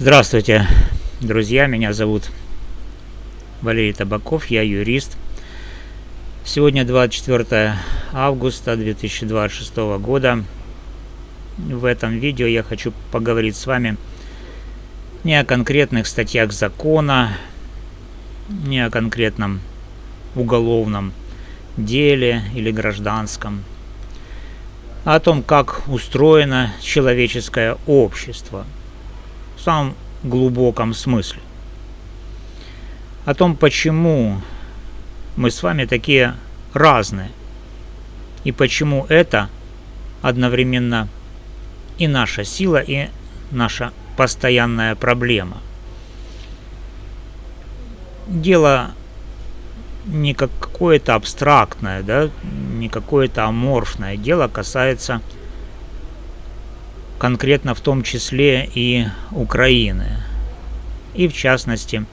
Здравствуйте, друзья, меня зовут Валерий Табаков, я юрист. Сегодня 24 августа 2026 года. В этом видео я хочу поговорить с вами не о конкретных статьях закона, не о конкретном уголовном деле или гражданском, а о том, как устроено человеческое общество в самом глубоком смысле. О том, почему мы с вами такие разные, и почему это одновременно и наша сила, и наша постоянная проблема. Дело не какое-то абстрактное, не какое-то аморфное. Дело касается конкретно в том числе и Украины, и в частности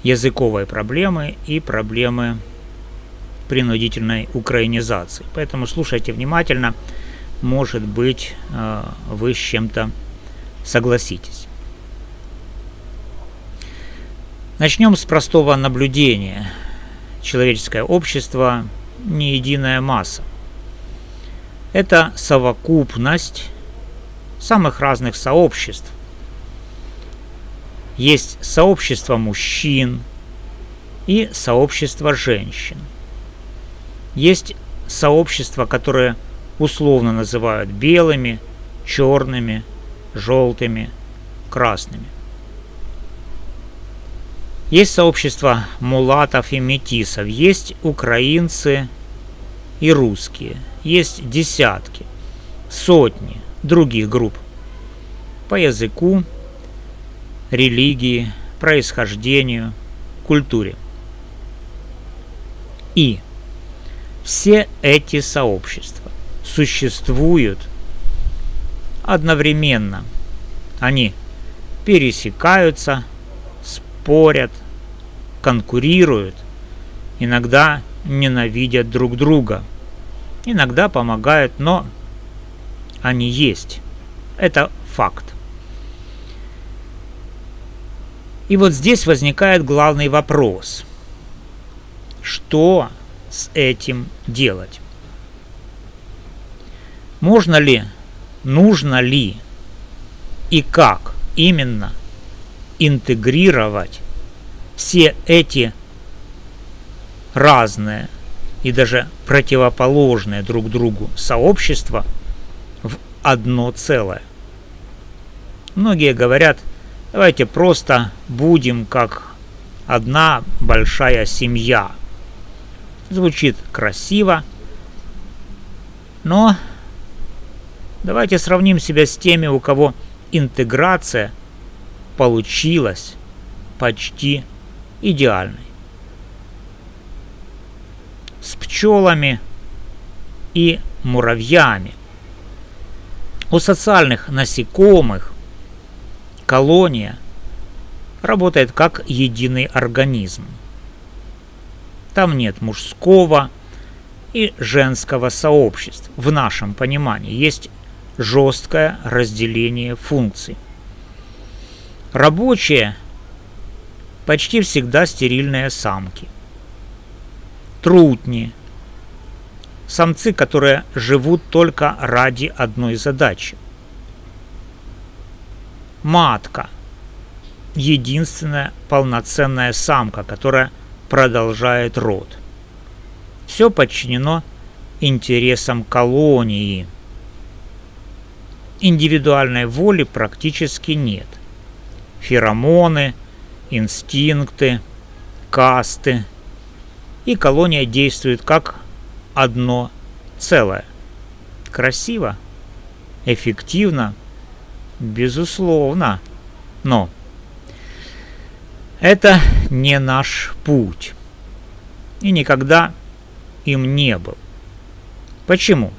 языковой проблемы и проблемы принудительной украинизации. Поэтому слушайте внимательно, может быть, вы с чем-то согласитесь. Начнем с простого наблюдения. Человеческое общество не единая масса. Это совокупность самых разных сообществ. Есть сообщество мужчин и сообщество женщин. Есть сообщества, которые условно называют белыми, черными, желтыми, красными. Есть сообщество мулатов и метисов, есть украинцы и русские. Есть десятки, сотни других групп по языку, религии, происхождению, культуре. И все эти сообщества существуют одновременно. Они пересекаются, спорят, конкурируют, иногда ненавидят друг друга, иногда помогают, но они есть. Это факт. И вот здесь возникает главный вопрос. Что с этим делать? Можно ли, нужно ли и как именно интегрировать все эти разные и даже противоположные друг другу сообщества в одно целое? Многие говорят, давайте просто будем как одна большая семья. Звучит красиво, но давайте сравним себя с теми, у кого интеграция получилась почти идеальной. С пчелами и муравьями. У социальных насекомых колония работает как единый организм. Там нет мужского и женского сообществ. В нашем понимании есть жесткое разделение функций. Рабочие почти всегда стерильные самки. Трутни, самцы, которые живут только ради одной задачи. Матка, единственная полноценная самка, которая продолжает род. Все подчинено интересам колонии. Индивидуальной воли практически нет. Феромоны, инстинкты, касты. И колония действует как одно целое. Красиво, эффективно, безусловно. Но это не наш путь. И никогда им не был. Почему?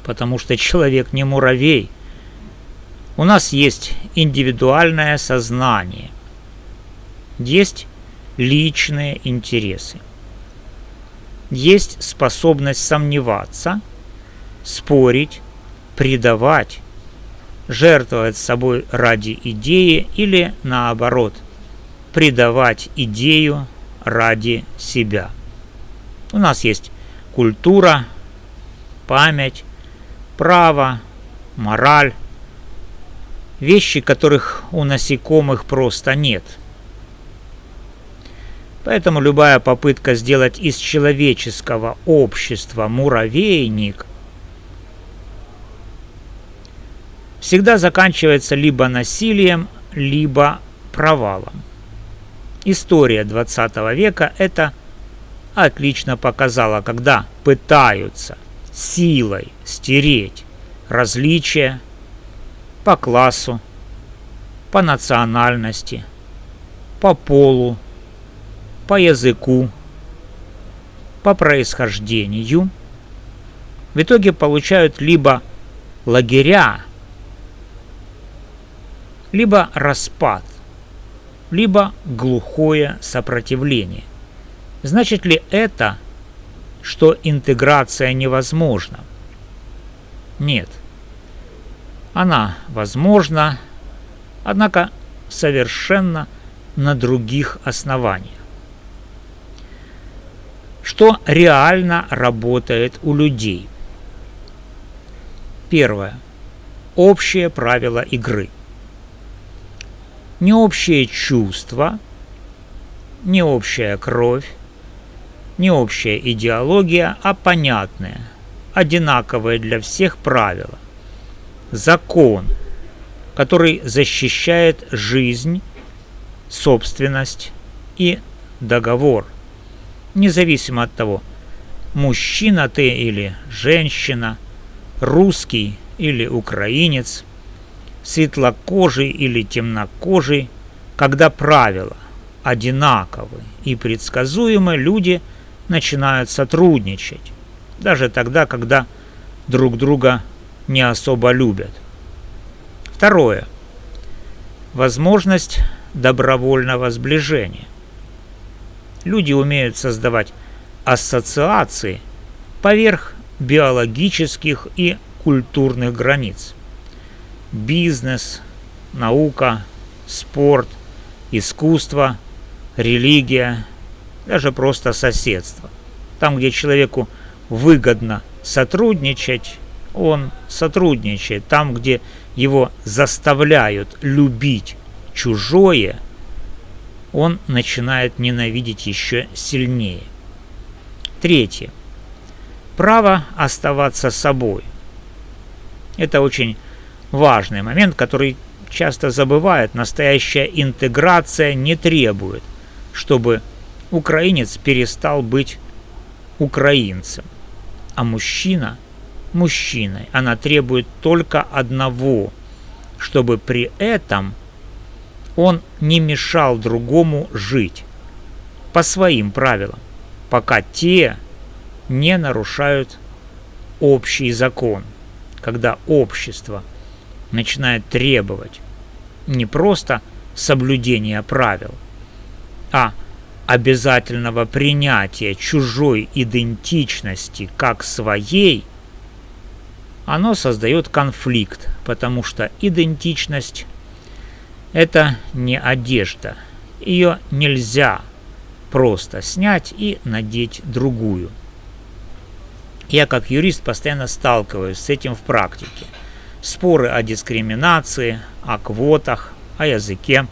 Потому что человек не муравей. У нас есть индивидуальное сознание. Есть личные интересы. Есть способность сомневаться, спорить, предавать, жертвовать собой ради идеи или, наоборот, предавать идею ради себя. У нас есть культура, память, право, мораль, вещи, которых у насекомых просто нет. Поэтому любая попытка сделать из человеческого общества муравейник всегда заканчивается либо насилием, либо провалом. История 20 века это отлично показала, когда пытаются силой стереть различия по классу, по национальности, по полу, по языку, по происхождению, в итоге получают либо лагеря, либо распад, либо глухое сопротивление. Значит ли это, что интеграция невозможна? Нет. Она возможна, однако совершенно на других основаниях. Что реально работает у людей? Первое. Общее правило игры. Не общее чувство, не общая кровь, не общая идеология, а понятное, одинаковое для всех правило. Закон, который защищает жизнь, собственность и договор. Независимо от того, мужчина ты или женщина, русский или украинец, светлокожий или темнокожий, когда правила одинаковы и предсказуемы, люди начинают сотрудничать, даже тогда, когда друг друга не особо любят. Второе. Возможность добровольного сближения. Люди умеют создавать ассоциации поверх биологических и культурных границ. Бизнес, наука, спорт, искусство, религия, даже просто соседство. Там, где человеку выгодно сотрудничать, он сотрудничает. Там, где его заставляют любить чужое, он начинает ненавидеть еще сильнее. Третье. Право оставаться собой. Это очень важный момент, который часто забывают. Настоящая интеграция не требует, чтобы украинец перестал быть украинцем, а мужчина – мужчиной. Она требует только одного, чтобы при этом он не мешал другому жить по своим правилам, пока те не нарушают общий закон. Когда общество начинает требовать не просто соблюдения правил, а обязательного принятия чужой идентичности как своей, оно создает конфликт, потому что идентичность – это не одежда. Ее нельзя просто снять и надеть другую. Я как юрист постоянно сталкиваюсь с этим в практике. Споры о дискриминации, о квотах, о языке,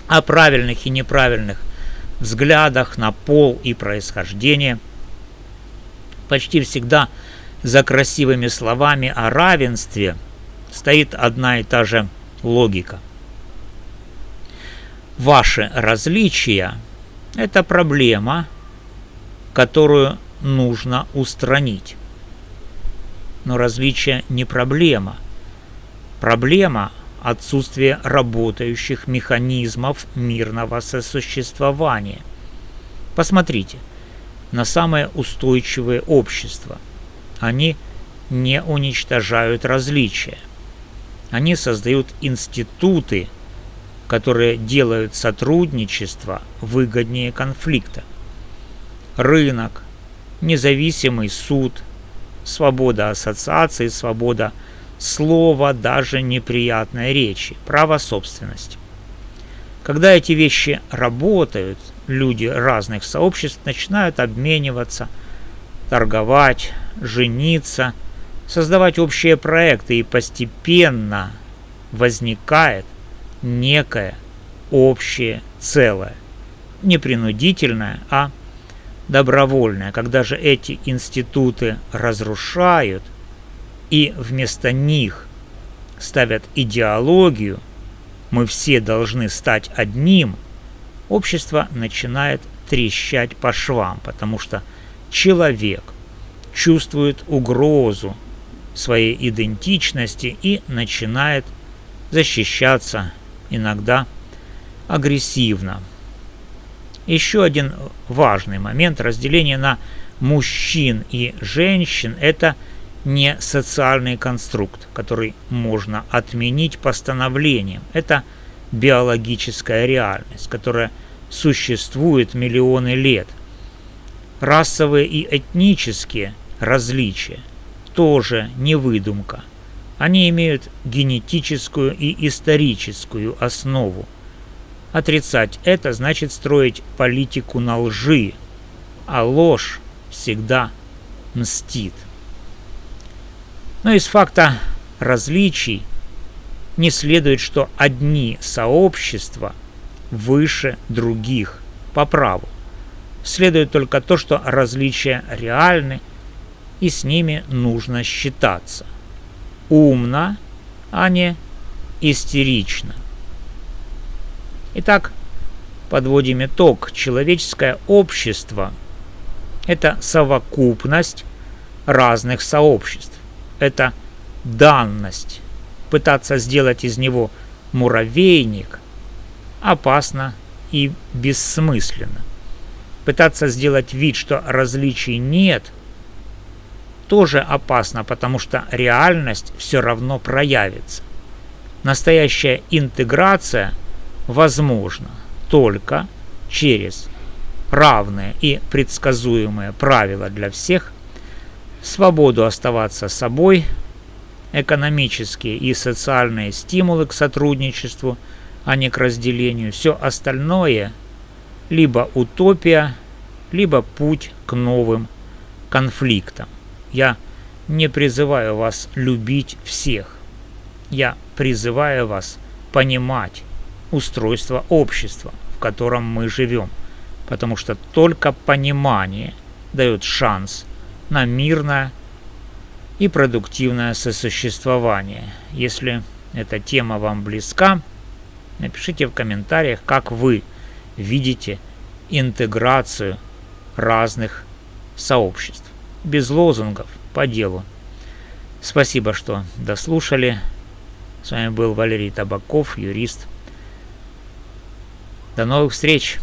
о правильных и неправильных взглядах на пол и происхождение. Почти всегда за красивыми словами о равенстве стоит одна и та же логика. Ваши различия – это проблема, которую нужно устранить. Но различие не проблема. Проблема – отсутствие работающих механизмов мирного сосуществования. Посмотрите на самые устойчивые общества. Они не уничтожают различия. Они создают институты, которые делают сотрудничество выгоднее конфликта. Рынок, независимый суд, свобода ассоциаций, свобода слова даже неприятной речи, право собственности. Когда эти вещи работают, люди разных сообществ начинают обмениваться, торговать, жениться, создавать общие проекты, и постепенно возникает некое общее целое. Не принудительное, а добровольное. Когда же эти институты разрушают и вместо них ставят идеологию «мы все должны стать одним», общество начинает трещать по швам, потому что человек чувствует угрозу своей идентичности и начинает защищаться, иногда агрессивно. Еще один важный момент: разделение на мужчин и женщин – это не социальный конструкт, который можно отменить постановлением. Это биологическая реальность, которая существует миллионы лет. Расовые и этнические различия тоже не выдумка. Они имеют генетическую и историческую основу. Отрицать это значит строить политику на лжи, а ложь всегда мстит. Но из факта различий не следует, что одни сообщества выше других по праву. Следует только то, что различия реальны, и с ними нужно считаться. Умно, а не истерично. Итак, подводим итог. Человеческое общество – это совокупность разных сообществ. Это данность. Пытаться сделать из него муравейник опасно и бессмысленно. Пытаться сделать вид, что различий нет, тоже опасно, потому что реальность все равно проявится. Настоящая интеграция возможна только через равные и предсказуемые правила для всех, свободу оставаться собой, экономические и социальные стимулы к сотрудничеству, а не к разделению. Все остальное либо утопия, либо путь к новым конфликтам. Я не призываю вас любить всех. Я призываю вас понимать устройство общества, в котором мы живем, потому что только понимание дает шанс на мирное и продуктивное сосуществование. Если эта тема вам близка, напишите в комментариях, как вы видите интеграцию разных сообществ. Без лозунгов, по делу. Спасибо, что дослушали. С вами был Валерий Табаков, юрист. До новых встреч!